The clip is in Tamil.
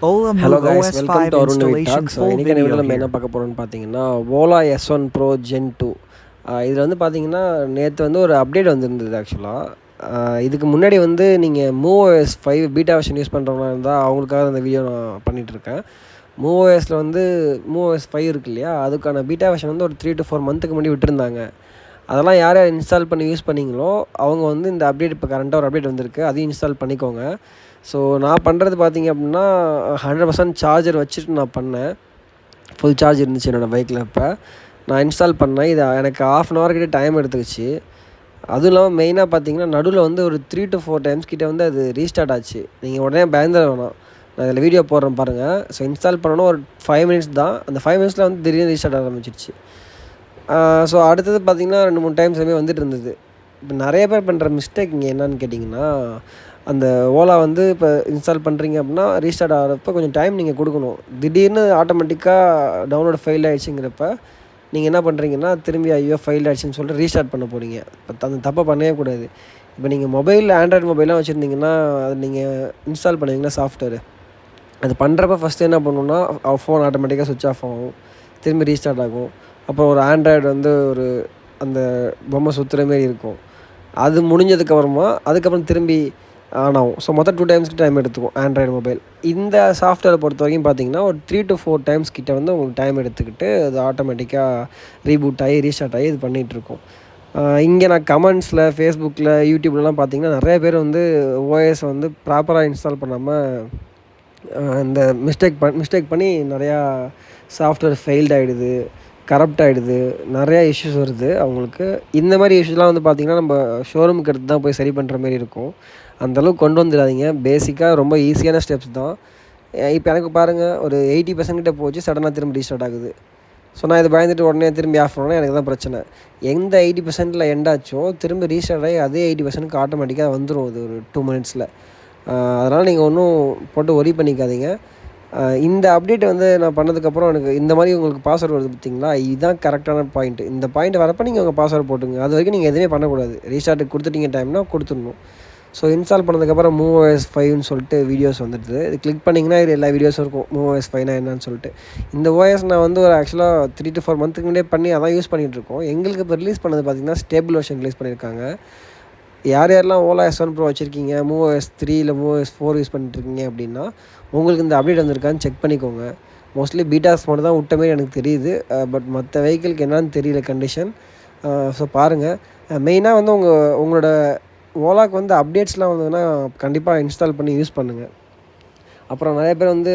Ola hello Move guys, OS welcome 5 to Arun installation talks. full இன்றைக்கான video வீடியோவில் நம்ம என்ன here. பார்க்க போகிறோம்னு பார்த்தீங்கன்னா ஓலா S1 Pro Gen 2. இதில் வந்து பார்த்தீங்கன்னா நேற்று வந்து ஒரு அப்டேட் வந்திருந்தது ஆக்சுவலாக. இதுக்கு முன்னாடி வந்து நீங்கள் MoveOS 5 பீட்டா வெர்ஷன் யூஸ் பண்ணுறவங்களா இருந்தால் அவங்களுக்காக அந்த வீடியோ நான் பண்ணிகிட்ருக்கேன். MoveOSல வந்து MoveOS 5 இருக்கு இல்லையா, அதுக்கான பீட்டா வெர்ஷன் வந்து ஒரு 3 to 4 மந்த்துக்கு முன்னாடி விட்டுருந்தாங்க. அதெல்லாம் யார் யார் இன்ஸ்டால் பண்ணி யூஸ் பண்ணிங்களோ அவங்க வந்து இந்த அப்டேட் இப்போ கரண்ட்டாக ஒரு அப்டேட் வந்திருக்கு, அதையும் இன்ஸ்டால் பண்ணிக்கோங்க. ஸோ நான் பண்ணுறது பார்த்தீங்க அப்படின்னா 100% சார்ஜர் வச்சுட்டு நான் பண்ணேன். ஃபுல் சார்ஜ் இருந்துச்சு என்னோடய பைக்கில். இப்போ நான் இன்ஸ்டால் பண்ணேன். இது எனக்கு 1/2 hour கிட்டே டைம் எடுத்துக்கிச்சு. அதுவும் இல்லாமல் மெயினாக பார்த்தீங்கன்னா நடுவில் வந்து ஒரு 3 to 4 டைம்ஸ் கிட்டே வந்து அது ரீஸ்டார்ட் ஆச்சு. நீங்கள் உடனே பயந்துட வேணாம், நான் இதில் வீடியோ போடுறேன் பாருங்கள். ஸோ இன்ஸ்டால் பண்ணணும் ஒரு 5 minutes தான். அந்த 5 minutesல வந்து திடீர்னு ரீஸ்டார்ட் ஆரம்பிச்சிருச்சு. ஸோ அடுத்தது பார்த்திங்கன்னா 2-3 டைம்ஸ் அதுமாரி வந்துட்டு இருந்தது. இப்போ நிறைய பேர் பண்ணுற மிஸ்டேக் இங்கே என்னன்னு கேட்டிங்கன்னா, அந்த ஓலா வந்து இப்போ இன்ஸ்டால் பண்ணுறீங்க அப்படின்னா ரீஸ்டார்ட் ஆகிறப்ப கொஞ்சம் டைம் நீங்கள் கொடுக்கணும். திடீர்னு ஆட்டோமேட்டிக்காக டவுன்லோட் ஃபெயில் ஆகிடுச்சிங்கிறப்ப நீங்கள் என்ன பண்ணுறீங்கன்னா திரும்பி ஐயோ ஃபெயில் ஆகிடுச்சின்னு சொல்லிட்டு ரீஸ்டார்ட் பண்ண போகிறீங்க. அந்த தப்பை பண்ணவே கூடாது. இப்போ நீங்கள் ஆண்ட்ராய்டு மொபைல்லாம் வச்சுருந்தீங்கன்னா அது நீங்கள் இன்ஸ்டால் பண்ணுவீங்கன்னா சாஃப்ட்வேர், அது பண்ணுறப்ப ஃபஸ்ட்டு என்ன பண்ணணுன்னா ஃபோன் ஆட்டோமேட்டிக்காக சுவிட்ச் ஆஃப் ஆகும், திரும்பி ரீஸ்டார்ட் ஆகும். அப்புறம் ஒரு ஆண்ட்ராய்டு வந்து ஒரு அந்த பொம்மை சுற்றுற மாரி இருக்கும். அது முடிஞ்சதுக்கப்புறமா அதுக்கப்புறம் திரும்பி ஆன் ஆகும். ஸோ மொத்தம் 2 டைம்ஸ்க்கு டைம் எடுத்துக்கும் ஆண்ட்ராய்டு மொபைல். இந்த சாஃப்ட்வேரை பொறுத்த வரைக்கும் பார்த்தீங்கன்னா ஒரு 3 to 4 டைம்ஸ் கிட்ட வந்து உங்களுக்கு டைம் எடுத்துக்கிட்டு அது ஆட்டோமேட்டிக்காக ரீபூட் ஆகி ரீஸ்டார்ட் ஆகி இது பண்ணிகிட்ருக்கும். இங்கே நான் கமெண்ட்ஸில் ஃபேஸ்புக்கில் யூடியூப்லலாம் பார்த்தீங்கன்னா நிறைய பேர் வந்து ஓஎஸ் வந்து ப்ராப்பராக இன்ஸ்டால் பண்ணாமல் இந்த மிஸ்டேக் பண்ணி நிறையா சாஃப்ட்வேர் ஃபெயில்ட் ஆகிடுது, கரப்ட் ஆகிடுது, நிறையா இஷ்யூஸ் வருது அவங்களுக்கு. இந்த மாதிரி இஷ்யூஸ்லாம் வந்து பார்த்திங்கன்னா நம்ம ஷோரூமுக்கு எடுத்து தான் போய் சரி பண்ணுற மாரி இருக்கும். அந்தளவுக்கு கொண்டு வந்துடாதீங்க. பேசிக்காக ரொம்ப ஈஸியான ஸ்டெப்ஸ் தான். இப்போ எனக்கு பாருங்கள் ஒரு 80% கிட்ட போச்சு, சடனாக திரும்ப ரீஸ்டார்ட் ஆகுது. ஸோ நான் இதை பயந்துட்டு உடனே திரும்பி ஆஃப் பண்ணோன்னா எனக்கு தான் பிரச்சனை. எந்த 80%ல் எண்டாச்சோ திரும்ப ரீஸ்டார்ட் ஆகி அதே 80%க்கு ஆட்டோமேட்டிக்காக வந்துடும் அது ஒரு 2 minutesல. அதனால் நீங்கள் ஒன்றும் போட்டு ஒரி பண்ணிக்காதீங்க. இந்த அப்டேட் வந்து நான் பண்ணதுக்கப்புறம் எனக்கு இந்த மாதிரி உங்களுக்கு பாஸ்வேர்டு வருது பார்த்தீங்களா, இதுதான் கரெக்டான பாயிண்ட். இந்த பாயிண்ட் வரப்போ நீங்கள் உங்கள் பாஸ்வேர்டு போட்டுங்க. அது வரைக்கும் நீங்கள் எதுவுமே பண்ணக்கூடாது. ரீஸ்டார்ட்டுக்கு கொடுத்துட்டீங்க டைம்னா கொடுத்துடணும். ஸோ இன்ஸ்டால் பண்ணதுக்கப்புறம் MoveOS 5ன்னு சொல்லிட்டு வீடியோஸ் வந்துடுது. இது கிளிக் பண்ணிங்கன்னா இது எல்லா வீடியோஸும் இருக்கும், MoveOS 5னா என்னன்னு சொல்லிட்டு. இந்த ஓஎஸ் நான் வந்து ஒரு ஆக்சுவலாக 3 to 4 மந்த்துக்கு முன்னாடியே பண்ணி அதான் யூஸ் பண்ணிகிட்ருக்கோம். எங்களுக்கு இப்போ ரிலீஸ் பண்ணது பார்த்திங்கன்னா ஸ்டேபிள் வெர்ஷன் ரிலீஸ் பண்ணியிருக்காங்க. யார் யாரெல்லாம் ஓலா S1 Pro வச்சுருக்கீங்க, MoveOS 3 இல்லை MoveOS 4 யூஸ் பண்ணிட்டுருக்கீங்க அப்படின்னா உங்களுக்கு இந்த அப்டேட் வந்திருக்கான்னு செக் பண்ணிக்கோங்க. மோஸ்ட்லி பீட்டாஸ் மட்டும் தான் விட்ட மாரி எனக்கு தெரியுது. பட் மற்ற வெஹிக்கிளுக்கு என்னான்னு தெரியல கண்டிஷன். ஸோ பாருங்கள். மெயினாக வந்து உங்களோட ஓலாக்கு வந்து அப்டேட்ஸ்லாம் வந்ததுன்னா கண்டிப்பாக இன்ஸ்டால் பண்ணி யூஸ் பண்ணுங்கள். அப்புறம் நிறைய பேர் வந்து